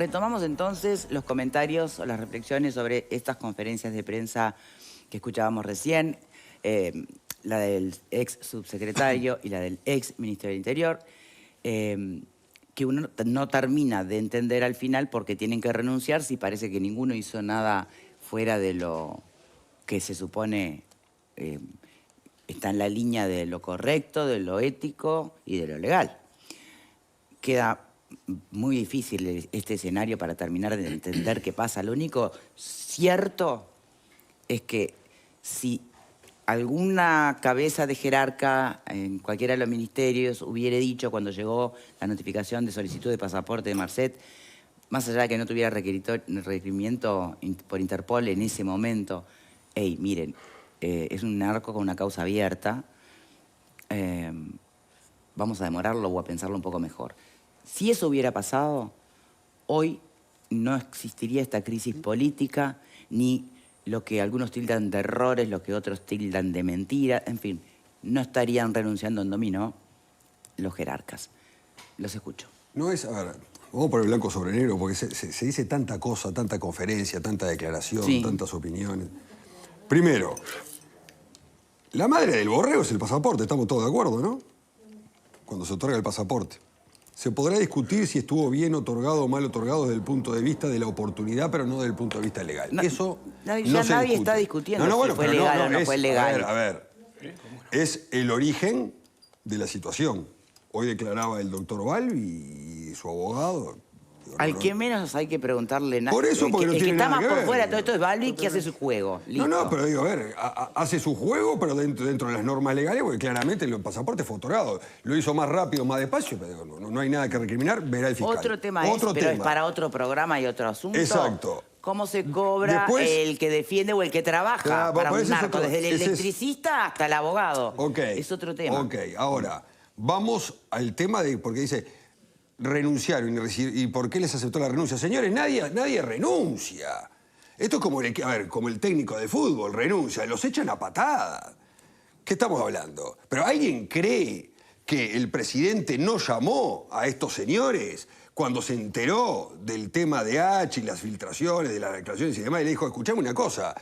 Retomamos entonces los comentarios o las reflexiones sobre estas conferencias de prensa que escuchábamos recién, la del ex subsecretario y la del ex ministro del Interior, que uno no termina de entender al final porque tienen que renunciar si parece que ninguno hizo nada fuera de lo que se supone está en la línea de lo correcto, de lo ético y de lo legal. Queda muy difícil este escenario para terminar de entender qué pasa. Lo único cierto es que si alguna cabeza de jerarca en cualquiera de los ministerios hubiera dicho cuando llegó la notificación de solicitud de pasaporte de Marcet, más allá de que no tuviera requerimiento por Interpol en ese momento, hey, miren, es un narco con una causa abierta, vamos a demorarlo o a pensarlo un poco mejor. Si eso hubiera pasado, hoy no existiría esta crisis política, ni lo que algunos tildan de errores, lo que otros tildan de mentira, en fin, no estarían renunciando en dominó los jerarcas. Los escucho. No es, a ver, vamos por el blanco sobre negro, porque se dice tanta cosa, tanta conferencia, tanta declaración, sí, tantas opiniones. Primero, la madre del borrego es el pasaporte, estamos todos de acuerdo, ¿no? Cuando se otorga el pasaporte. Se podrá discutir si estuvo bien otorgado o mal otorgado desde el punto de vista de la oportunidad, pero no desde el punto de vista legal. No, eso ya nadie está discutiendo si fue legal o no fue legal. A ver, es el origen de la situación. Hoy declaraba el doctor Balbi y su abogado. Al que menos hay que preguntarle nada. Por eso, porque no tiene nada que ver. El que está más por fuera de todo esto es Balbi, que hace su juego. Listo. No, pero digo, a ver, hace su juego, pero dentro de las normas legales, porque claramente el pasaporte fue otorgado. Lo hizo más rápido, más despacio, pero no hay nada que recriminar, verá el fiscal. Otro tema pero es para otro programa y otro asunto. Exacto. ¿Cómo se cobra el que defiende o el que trabaja para un narco? Desde el electricista hasta el abogado. Es otro tema. Ok, ahora, vamos al tema de, porque dice, renunciaron y ¿por qué les aceptó la renuncia? Señores, nadie renuncia. Esto es como como el técnico de fútbol renuncia, los echan a patada. ¿Qué estamos hablando? Pero ¿alguien cree que el presidente no llamó a estos señores cuando se enteró del tema de H y las filtraciones, de las declaraciones y demás, y le dijo, escuchame una cosa,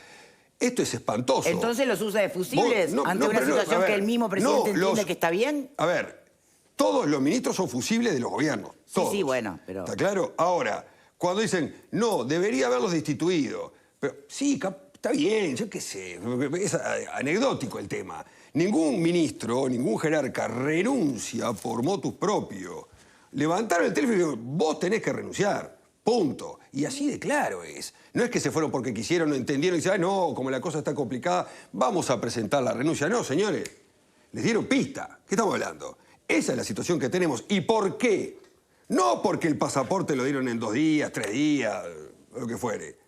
esto es espantoso? ¿Entonces los usa de fusibles ante una situación que el mismo presidente entiende que está bien? A ver, todos los ministros son fusibles de los gobiernos. Todos. Sí, bueno, pero... ¿Está claro? Ahora, cuando dicen, no, debería haberlos destituido. Pero sí, está bien, yo qué sé, es anecdótico el tema. Ningún ministro, ningún jerarca renuncia por motus propio. Levantaron el teléfono y dijeron, vos tenés que renunciar, punto. Y así de claro es. No es que se fueron porque quisieron, no entendieron y dicen, no, como la cosa está complicada, vamos a presentar la renuncia. No, señores, les dieron pista. ¿Qué estamos hablando? Esa es la situación que tenemos. ¿Y por qué? No porque el pasaporte lo dieron en 2 días, 3 días, lo que fuere.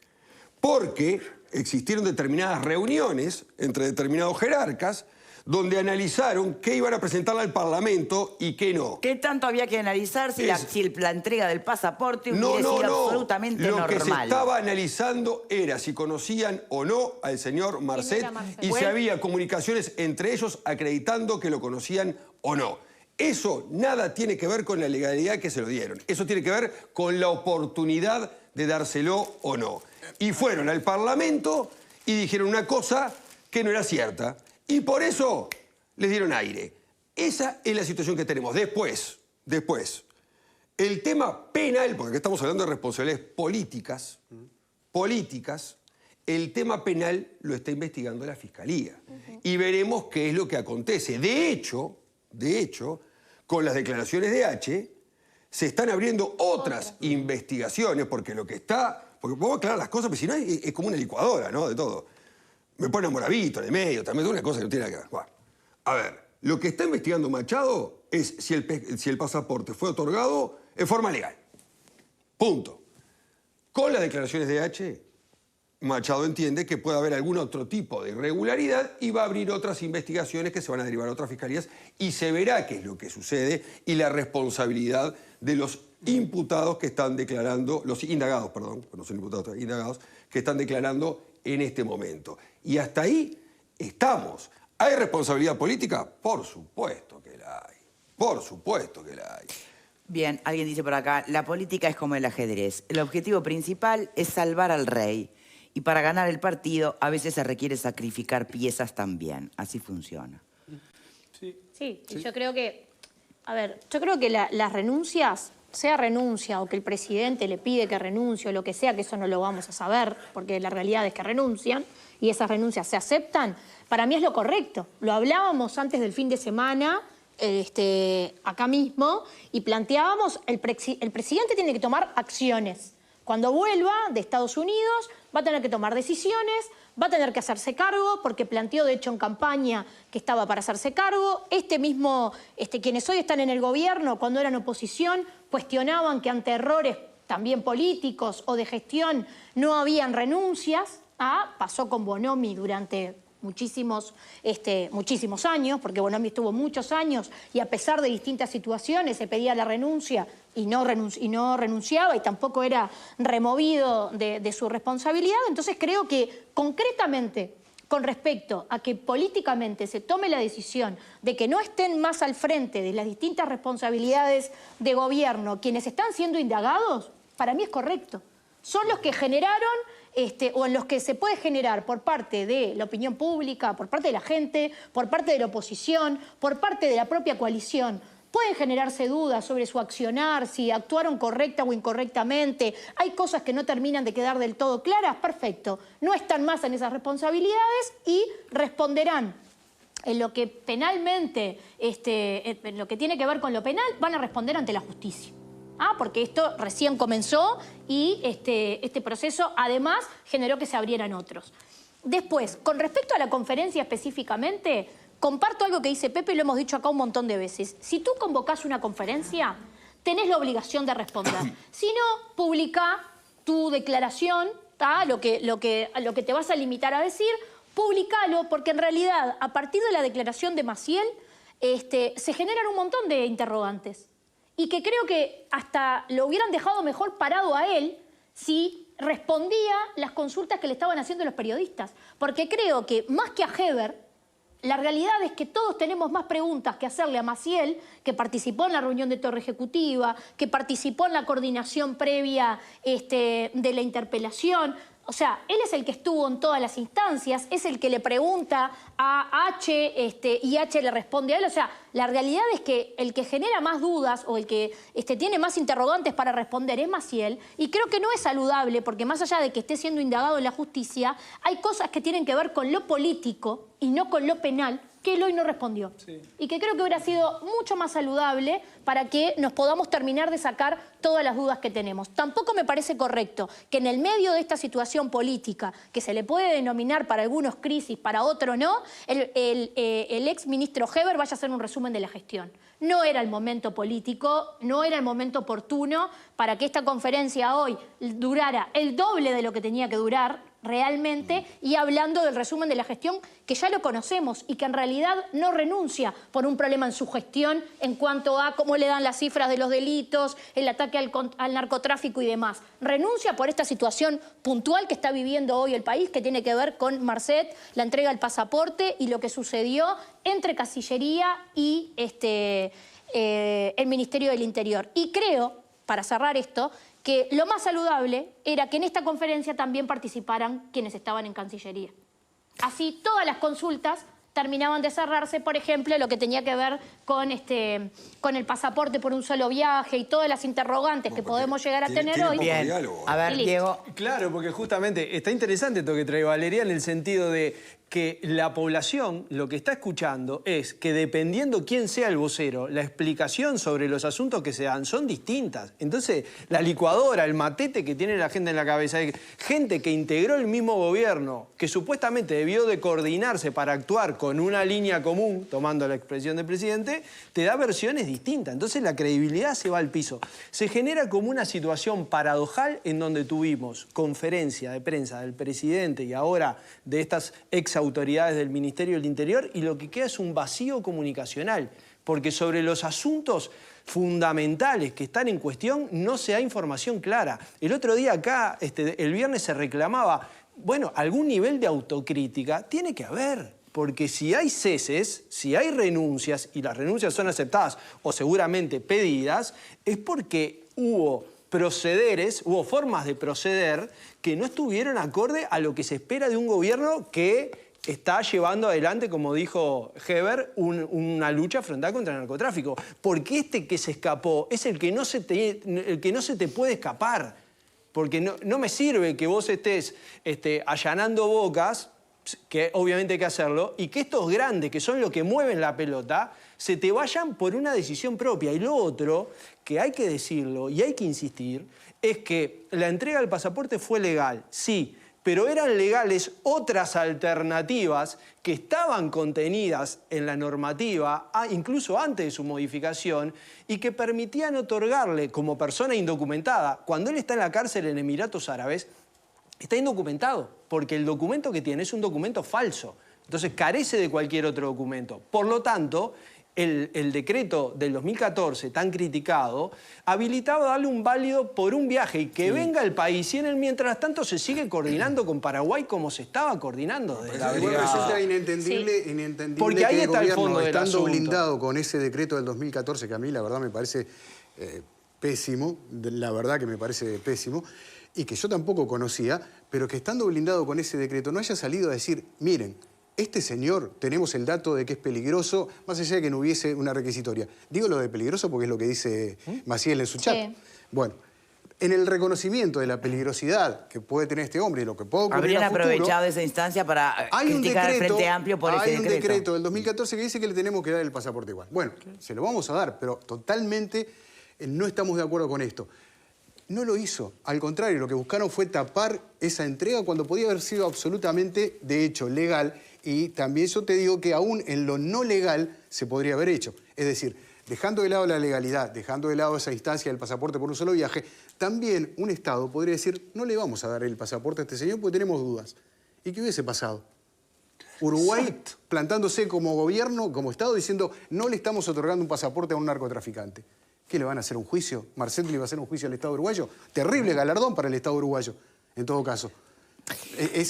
Porque existieron determinadas reuniones entre determinados jerarcas donde analizaron qué iban a presentarle al Parlamento y qué no. ¿Qué tanto había que analizar si la entrega del pasaporte hubiera sido absolutamente normal? Lo que se estaba analizando era si conocían o no al señor Marcet y si había comunicaciones entre ellos acreditando que lo conocían o no. Eso nada tiene que ver con la legalidad que se lo dieron. Eso tiene que ver con la oportunidad de dárselo o no. Y fueron al Parlamento y dijeron una cosa que no era cierta. Y por eso les dieron aire. Esa es la situación que tenemos. Después, el tema penal, porque aquí estamos hablando de responsabilidades políticas, el tema penal lo está investigando la Fiscalía. Y veremos qué es lo que acontece. De hecho, con las declaraciones de H, se están abriendo otras investigaciones, porque lo que está... Porque vamos a aclarar las cosas, porque si no es como una licuadora, ¿no? De todo. Me pone a Moravito en el medio, también es una cosa que no tiene nada que ver. Bueno, a ver, lo que está investigando Machado es si el pasaporte fue otorgado en forma legal. Punto. Con las declaraciones de H, Machado entiende que puede haber algún otro tipo de irregularidad y va a abrir otras investigaciones que se van a derivar a otras fiscalías y se verá qué es lo que sucede y la responsabilidad de los imputados que están declarando, los indagados, perdón, no son imputados, indagados, que están declarando en este momento. Y hasta ahí estamos. ¿Hay responsabilidad política? Por supuesto que la hay. Por supuesto que la hay. Bien, alguien dice por acá, la política es como el ajedrez. El objetivo principal es salvar al rey. Y para ganar el partido, a veces se requiere sacrificar piezas también. Así funciona. Sí, y yo creo que, yo creo que las renuncias, sea renuncia o que el presidente le pide que renuncie o lo que sea, que eso no lo vamos a saber, porque la realidad es que renuncian y esas renuncias se aceptan, para mí es lo correcto. Lo hablábamos antes del fin de semana, acá mismo, y planteábamos, el presidente tiene que tomar acciones. Cuando vuelva de Estados Unidos va a tener que tomar decisiones, va a tener que hacerse cargo, porque planteó de hecho en campaña que estaba para hacerse cargo. Quienes hoy están en el gobierno, cuando eran oposición, cuestionaban que ante errores también políticos o de gestión no habían renuncias. Pasó con Bonomi durante muchísimos años, porque Bonomi estuvo muchos años y a pesar de distintas situaciones se pedía la renuncia y no renunciaba y tampoco era removido de su responsabilidad. Entonces creo que concretamente con respecto a que políticamente se tome la decisión de que no estén más al frente de las distintas responsabilidades de gobierno quienes están siendo indagados, para mí es correcto. Son los que generaron o en los que se puede generar por parte de la opinión pública, por parte de la gente, por parte de la oposición, por parte de la propia coalición. Pueden generarse dudas sobre su accionar, si actuaron correcta o incorrectamente. Hay cosas que no terminan de quedar del todo claras, perfecto. No están más en esas responsabilidades y responderán en lo que penalmente, en lo que tiene que ver con lo penal, van a responder ante la justicia. Porque esto recién comenzó y este proceso además generó que se abrieran otros. Después, con respecto a la conferencia específicamente, comparto algo que dice Pepe y lo hemos dicho acá un montón de veces. Si tú convocás una conferencia, tenés la obligación de responder. Si no, publicá tu declaración, lo que te vas a limitar a decir, publicalo, porque en realidad, a partir de la declaración de Maciel, se generan un montón de interrogantes. Y que creo que hasta lo hubieran dejado mejor parado a él si respondía las consultas que le estaban haciendo los periodistas. Porque creo que, más que a Heber, la realidad es que todos tenemos más preguntas que hacerle a Maciel, que participó en la reunión de Torre Ejecutiva, que participó en la coordinación previa de la interpelación. O sea, él es el que estuvo en todas las instancias, es el que le pregunta a H y H le responde a él. O sea, la realidad es que el que genera más dudas o el que tiene más interrogantes para responder es Maciel, y creo que no es saludable porque más allá de que esté siendo indagado en la justicia, hay cosas que tienen que ver con lo político y no con lo penal, que él hoy no respondió. Sí. Y que creo que hubiera sido mucho más saludable para que nos podamos terminar de sacar todas las dudas que tenemos. Tampoco me parece correcto que en el medio de esta situación política, que se le puede denominar para algunos crisis, para otros no, el ex ministro Heber vaya a hacer un resumen de la gestión. No era el momento político, no era el momento oportuno para que esta conferencia hoy durara el doble de lo que tenía que durar realmente, y hablando del resumen de la gestión que ya lo conocemos y que en realidad no renuncia por un problema en su gestión en cuanto a cómo le dan las cifras de los delitos, el ataque al narcotráfico y demás. Renuncia por esta situación puntual que está viviendo hoy el país, que tiene que ver con Marcet, la entrega del pasaporte y lo que sucedió entre Cancillería y el Ministerio del Interior. Y creo, para cerrar esto, que lo más saludable era que en esta conferencia también participaran quienes estaban en Cancillería. Así todas las consultas terminaban de cerrarse, por ejemplo, lo que tenía que ver con el pasaporte por un solo viaje y todas las interrogantes que podemos llegar a tener hoy. Bien, a ver, Diego. Claro, porque justamente está interesante esto que trae Valeria en el sentido de que la población lo que está escuchando es que dependiendo quién sea el vocero, la explicación sobre los asuntos que se dan son distintas. Entonces, la licuadora, el matete que tiene la gente en la cabeza, gente que integró el mismo gobierno, que supuestamente debió de coordinarse para actuar con una línea común, tomando la expresión del presidente, te da versiones distintas. Entonces, la credibilidad se va al piso. Se genera como una situación paradojal en donde tuvimos conferencia de prensa del presidente y ahora de estas autoridades del Ministerio del Interior, y lo que queda es un vacío comunicacional, porque sobre los asuntos fundamentales que están en cuestión no se da información clara. El otro día acá, el viernes se reclamaba, bueno, algún nivel de autocrítica tiene que haber. Porque si hay ceses, si hay renuncias, y las renuncias son aceptadas o seguramente pedidas, es porque hubo procederes, hubo formas de proceder que no estuvieron acorde a lo que se espera de un gobierno que está llevando adelante, como dijo Heber, una lucha frontal contra el narcotráfico. Porque este que se escapó es el que no se te puede escapar. Porque no me sirve que vos estés allanando bocas, que obviamente hay que hacerlo, y que estos grandes, que son los que mueven la pelota, se te vayan por una decisión propia. Y lo otro, que hay que decirlo y hay que insistir, es que la entrega del pasaporte fue legal, sí, pero eran legales otras alternativas que estaban contenidas en la normativa, incluso antes de su modificación, y que permitían otorgarle como persona indocumentada, cuando él está en la cárcel en Emiratos Árabes, está indocumentado, porque el documento que tiene es un documento falso. Entonces carece de cualquier otro documento. Por lo tanto, el decreto del 2014, tan criticado, habilitaba darle un válido por un viaje y que venga al país, y en el mientras tanto se sigue coordinando con Paraguay como se estaba coordinando. Igual resulta inentendible porque ahí que está el fondo gobierno, del estando asunto, blindado con ese decreto del 2014, que a mí la verdad me parece pésimo, la verdad que me parece pésimo, y que yo tampoco conocía, pero que estando blindado con ese decreto no haya salido a decir, miren, este señor, tenemos el dato de que es peligroso, más allá de que no hubiese una requisitoria. Digo lo de peligroso porque es lo que dice Maciel en su chat. Sí. Bueno, en el reconocimiento de la peligrosidad que puede tener este hombre y lo que puede ocurrir habrían a futuro, aprovechado esa instancia para criticar al Frente Amplio por ese decreto. Hay un decreto del 2014 que dice que le tenemos que dar el pasaporte igual. Bueno, se lo vamos a dar, pero totalmente no estamos de acuerdo con esto. No lo hizo. Al contrario, lo que buscaron fue tapar esa entrega cuando podía haber sido absolutamente, de hecho, legal. Y también yo te digo que aún en lo no legal se podría haber hecho. Es decir, dejando de lado la legalidad, dejando de lado esa instancia del pasaporte por un solo viaje, también un Estado podría decir, no le vamos a dar el pasaporte a este señor porque tenemos dudas. ¿Y qué hubiese pasado? Uruguay plantándose como gobierno, como Estado, diciendo, no le estamos otorgando un pasaporte a un narcotraficante. ¿Qué le van a hacer un juicio? ¿Marcelo le va a hacer un juicio al Estado uruguayo? Terrible galardón para el Estado uruguayo, en todo caso.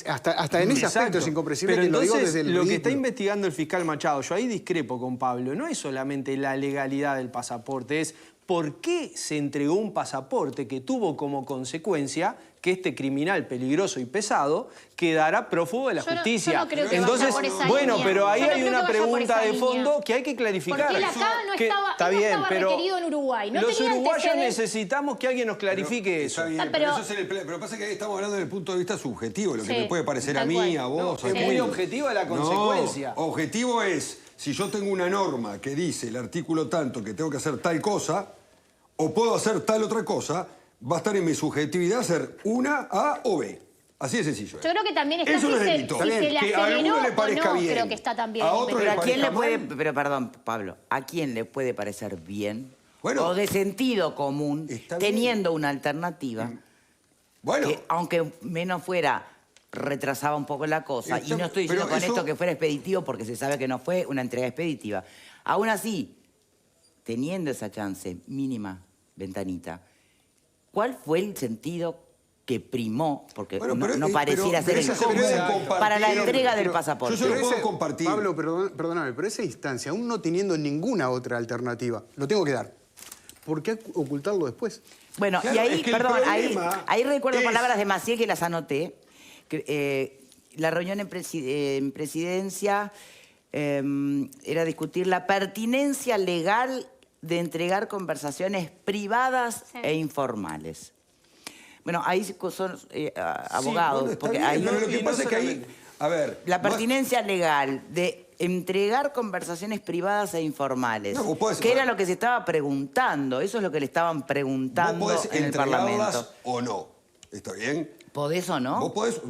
Hasta en ese aspecto es incomprensible. Pero que entonces, lo digo desde el lo ridículo. que está investigando el fiscal Machado, yo ahí discrepo con Pablo, no es solamente la legalidad del pasaporte, es por qué se entregó un pasaporte que tuvo como consecuencia que este criminal peligroso y pesado quedará prófugo de la justicia. Yo no creo que entonces, vaya por esa bueno, línea. pero ahí Yo no hay creo una que vaya por pregunta esa de fondo línea. que hay que clarificar. Porque él acá no estaba, está bien, pero requerido en Uruguay. No los tenía uruguayos antecedentes. necesitamos que alguien nos clarifique eso. Está bien, pero pasa que ahí estamos hablando desde el punto de vista subjetivo, lo que me puede parecer a mí, a vos, es muy objetiva la consecuencia. No, objetivo es, si yo tengo una norma que dice el artículo tanto que tengo que hacer tal cosa, o puedo hacer tal otra cosa, va a estar en mi subjetividad hacer una A o B. Así de sencillo. Yo creo que también está eso si no es se, delito. si se le Que a aceleró alguno le o parezca no, bien. creo que está también. A otro Pero le ¿a quién le parezca puede, mal. pero perdón, Pablo, ¿a quién le puede parecer bien Bueno, o de sentido común está bien. teniendo una alternativa Bueno, que, aunque menos fuera, retrasaba un poco la cosa? Está- Y no estoy diciendo pero con eso- esto que fuera expeditivo porque se sabe que no fue una entrega expeditiva. Aún así, teniendo esa chance mínima, ventanita, ¿cuál fue el sentido que primó, porque Bueno, no, pero- no pareciera pero ser el eso se puede común, compartir. para la entrega del Pero pasaporte? yo se lo Pero puedo compartir. Pablo, perdóname, pero esa instancia, aún no teniendo ninguna otra alternativa, lo tengo que dar. ¿Por qué ocultarlo después? Bueno, Claro, y ahí, es que el perdón, problema ahí recuerdo es- palabras de Maciel que las anoté. Que, la reunión en presidencia era discutir la pertinencia legal de entregar conversaciones privadas e informales. Bueno, ahí son abogados, bueno, está porque bien, ahí pero lo que y no pasa es que ahí, solamente- a ver... la no es- pertinencia legal de entregar conversaciones privadas e informales, No, vos podés- que era lo que se estaba preguntando, eso es lo que le estaban preguntando Vos podés en el Parlamento. entregarlas o no. ¿Está bien? ¿Podés o no? Vos podés,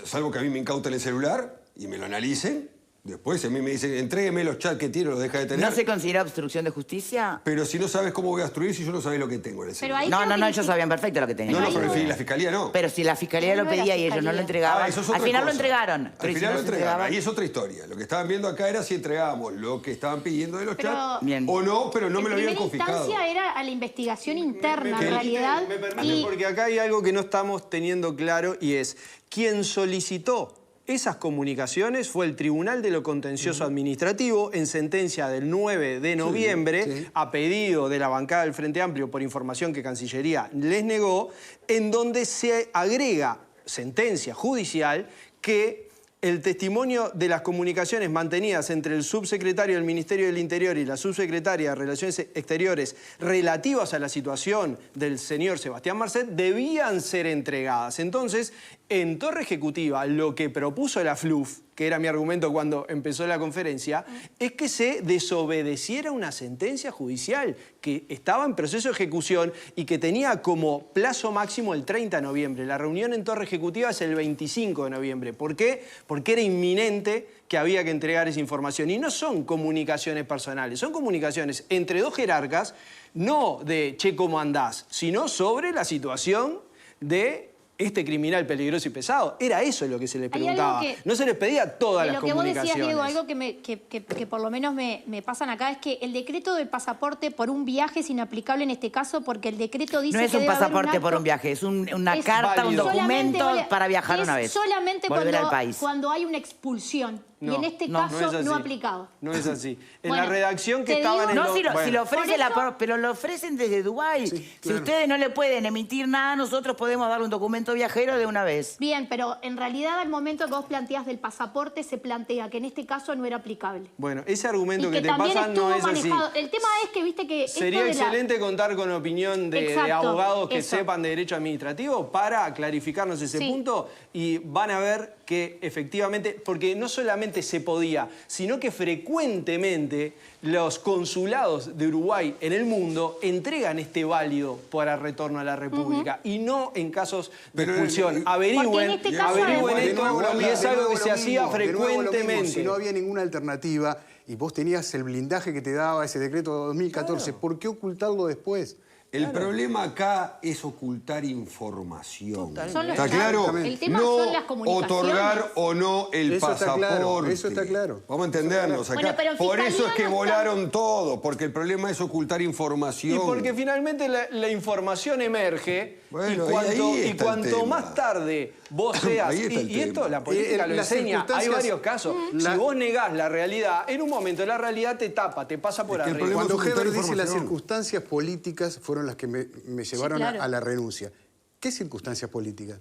salvo que a mí me incauten el celular y me lo analicen, después a mí me dicen, entrégueme los chats que tiene, los deja de tener. ¿No se considera obstrucción de justicia? Pero si no sabes cómo voy a obstruir, si yo no sabés lo que tengo en el Pero celular. ahí No, creo no, que no, ni ellos siquiera- sabían perfecto lo que tenían. No, ahí pero no. la fiscalía no. Pero si la fiscalía lo No era pedía y ellos no lo fiscalía. entregaban, Eso es al otra final lo cosa. entregaron. Al Pero y si final no lo se entregaron. entregaban- Ahí es otra historia. Lo que estaban viendo acá era si entregábamos lo que estaban pidiendo de los Pero- chats Bien. o no, pero no me lo habían En confiscado. primera instancia era a la investigación interna, me en realidad. Me permite, y- porque acá hay algo que no estamos teniendo claro y es, quien solicitó esas comunicaciones fue el Tribunal de lo Contencioso Administrativo, en sentencia del 9 de noviembre, a pedido de la bancada del Frente Amplio por información que Cancillería les negó, en donde se agrega sentencia judicial que el testimonio de las comunicaciones mantenidas entre el subsecretario del Ministerio del Interior y la subsecretaria de Relaciones Exteriores relativas a la situación del señor Sebastián Marcet debían ser entregadas. Entonces, en Torre Ejecutiva, lo que propuso la FLUF, que era mi argumento cuando empezó la conferencia, es que se desobedeciera una sentencia judicial que estaba en proceso de ejecución y que tenía como plazo máximo el 30 de noviembre. La reunión en Torre Ejecutiva es el 25 de noviembre. ¿Por qué? Porque era inminente que había que entregar esa información. Y no son comunicaciones personales, son comunicaciones entre dos jerarcas, no de che, ¿cómo andás?, sino sobre la situación de este criminal peligroso y pesado. Era eso lo que se le preguntaba. No se les pedía todas las comunicaciones. Lo que vos decías, Diego, algo que por lo menos me pasan acá es que el decreto del pasaporte por un viaje es inaplicable en este caso porque el decreto dice que no es un pasaporte por un viaje, es una carta, un documento para viajar una vez. Solamente volver al país. cuando hay una expulsión. No, y en este caso no aplicado. No es así. En Bueno, la redacción que te estaba en el... No, si lo bueno. ofrece pero lo ofrecen desde Dubái. Sí, Si claro. ustedes no le pueden emitir nada, nosotros podemos dar un documento viajero de una vez. Bien, pero en realidad al momento que vos planteás del pasaporte se plantea que en este caso no era aplicable. Bueno, ese argumento Y que te también pasan no es estuvo así. manejado. El tema es que, viste que... Sería excelente contar con opinión de Exacto, abogados que eso. sepan de derecho administrativo para clarificarnos ese Sí. punto y van a ver que efectivamente, porque no solamente se podía, sino que frecuentemente los consulados de Uruguay en el mundo entregan este válido para retorno a la República y no en casos de Pero, expulsión. Porque Averigüen, en este caso averigüen además- esto y es algo que se hacía frecuentemente. Si no había ninguna alternativa y vos tenías el blindaje que te daba ese decreto de 2014, ¿por qué ocultarlo después? El problema acá es ocultar información. Son los- ¿Está claro? El tema no son las comunicaciones. otorgar o no el Eso está claro, pasaporte. eso está claro. Vamos a entendernos acá. Bueno, pero en Por eso es Fiscalía que no está- volaron todo, porque el problema es ocultar información. Y porque finalmente la información emerge Bueno, y cuanto, ahí está el cuanto tema. más tarde vos seas... Ahí está el y esto tema. la política lo Las enseña. Hay circunstancias- varios casos. Si vos negás la realidad, en un momento la realidad te tapa, te pasa por Es que el arriba. problema Cuando es ocultar Heber dice las información. circunstancias políticas fueron las que me llevaron claro. a la renuncia. ¿Qué circunstancias políticas?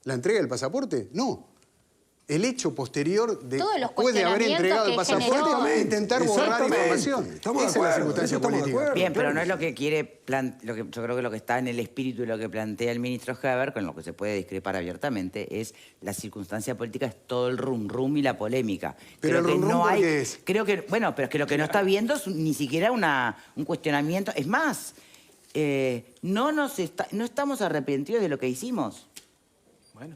¿La entrega del pasaporte? No. El hecho posterior de Todos los después de haber cuestionamientos entregado el que pasaporte, generó. intentar borrar Exactamente. información. Estamos de Esa es la acuerdo, circunstancia eso estamos de política. acuerdo. Bien, pero claro. no es lo que quiere, yo creo que lo que está en el espíritu y lo que plantea el ministro Heber, con lo que se puede discrepar abiertamente, es la circunstancia política, es todo el rum y la polémica. Pero el que rum-rum, no ¿por hay, qué es? creo que, bueno, pero es que lo que no está viendo es ni siquiera un cuestionamiento. Es más, no estamos arrepentidos de lo que hicimos.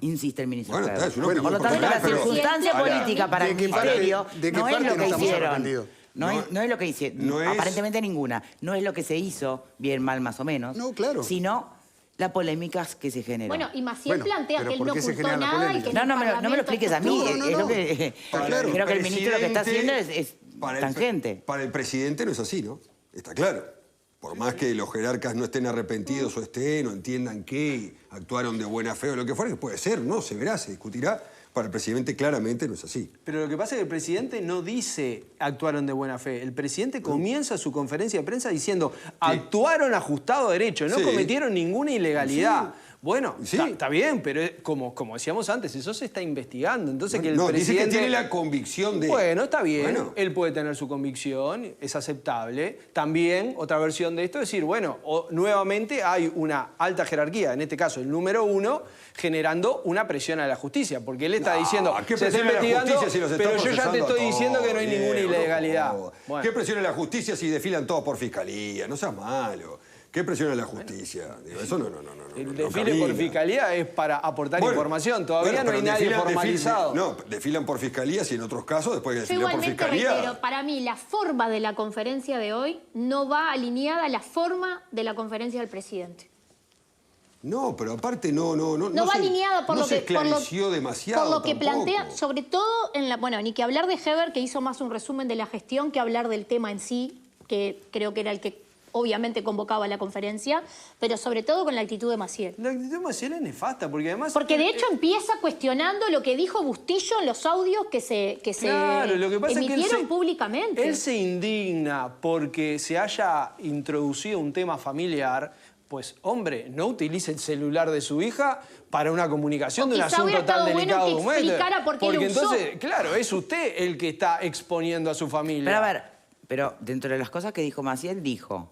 Insiste el ministro Bueno, Heber. es una Por lo opinión tanto, la personal, pero- circunstancia Ahora, política para ¿de el qué parte- ministerio de qué no es parte lo no que estamos hicieron. arrepentidos? No es lo que hicieron. no es- Aparentemente ninguna. No es lo que se hizo, bien, mal, más o menos. No, claro. Sino la polémica que se generó. Bueno, y Maciel Bueno, plantea pero que él ¿por no qué se ocultó genera la nada y polémica? que no, en el no me lo Parlamento expliques a mí. No, no, es no. lo que, claro. creo que el ministro lo que está haciendo es para tangente. Para el presidente no es así, ¿no? Está claro. Por más que los jerarcas no estén arrepentidos o estén o entiendan que actuaron de buena fe o lo que fuera, que puede ser, ¿no? Se verá, se discutirá. Para el presidente claramente no es así. Pero lo que pasa es que el presidente no dice actuaron de buena fe. El presidente comienza su conferencia de prensa diciendo actuaron ajustado a derecho, no Sí. cometieron ninguna ilegalidad. Bueno, Sí. está bien, pero como decíamos antes, eso se está investigando. Entonces que el No, dice presidente... que tiene la convicción de... Bueno, está bien, Bueno. él puede tener su convicción, es aceptable. También, otra versión de esto es decir, bueno, nuevamente hay una alta jerarquía, en este caso el número 1, generando una presión a la justicia, porque él está No, diciendo, ¿qué se está presión a la investigando, justicia si los está pero yo ya te procesando a estoy diciendo que no hay todos, ninguna Diego, ilegalidad. no. Bueno. ¿Qué presión a la justicia si desfilan todos por fiscalía? No seas malo. ¿Qué presión a la justicia? Digo, eso no. El no desfile por camina. fiscalía es para aportar Bueno, información, todavía bueno, no hay pero nadie desfilan- formalizado. no, desfilan por fiscalía si en otros casos, después de Yo desfilar por igualmente fiscalía... reitero, para mí la forma de la conferencia de hoy no va alineada a la forma de la conferencia del presidente. No, pero aparte no No va alineada por no lo se que... por lo- esclareció demasiado Por lo que tampoco. plantea, sobre todo en la... Bueno, ni que hablar de Heber, que hizo más un resumen de la gestión que hablar del tema en sí, que creo que era el que obviamente convocaba la conferencia, pero sobre todo con la actitud de Maciel. La actitud de Maciel es nefasta, porque además... Porque de hecho empieza cuestionando lo que dijo Bustillo en los audios que se Claro, lo que pasa emitieron es que públicamente. Él se indigna porque se haya introducido un tema familiar. Pues, hombre, no utilice el celular de su hija para una comunicación O de un quizá asunto hubiera tan estado bueno delicado que como este. explicara por qué Porque lo usó. entonces, claro, es usted el que está exponiendo a su familia. Pero a ver, pero dentro de las cosas que dijo Maciel, dijo,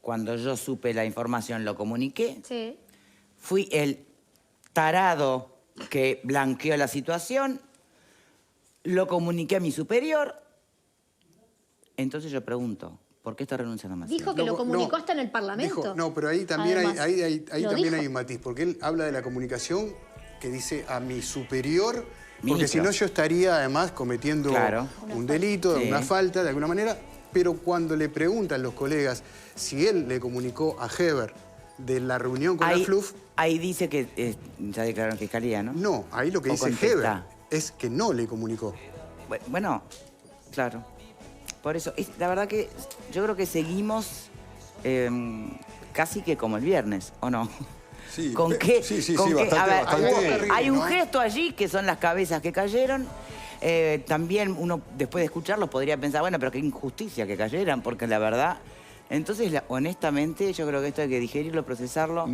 cuando yo supe la información lo comuniqué, Sí. fui el tarado que blanqueó la situación, lo comuniqué a mi superior, entonces yo pregunto, ¿por qué está renunciando Maciel? Dijo que lo comunicó hasta en el Parlamento. Dijo, no, pero ahí también, Además, ahí lo también dijo. hay un matiz, porque él habla de la comunicación que dice a mi superior, porque Ministro. si no yo estaría además cometiendo Claro. un delito, Sí. una falta de alguna manera, pero cuando le preguntan los colegas si él le comunicó a Heber de la reunión con la FLUF, ahí dice que ya declaró en fiscalía, ¿no? no, ahí lo que O dice contesta. Heber es que no le comunicó. Bueno, claro. Por eso, la verdad que yo creo que seguimos casi que como el viernes, ¿o no? Sí, ¿Con qué? sí, con qué? bastante, A ver, bastante. hay un ¿no? gesto allí que son las cabezas que cayeron. También uno, después de escucharlo, podría pensar, bueno, pero qué injusticia que cayeran, porque la verdad... Entonces, honestamente, yo creo que esto hay que digerirlo, procesarlo.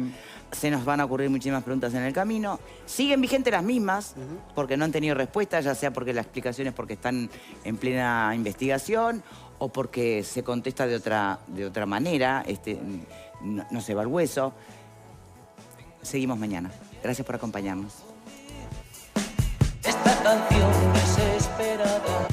Se nos van a ocurrir muchísimas preguntas en el camino. Siguen vigentes las mismas, porque no han tenido respuesta, ya sea porque la explicación es porque están en plena investigación o porque se contesta de otra manera, no se va al hueso. Seguimos mañana. Gracias por acompañarnos. Esta canción desesperada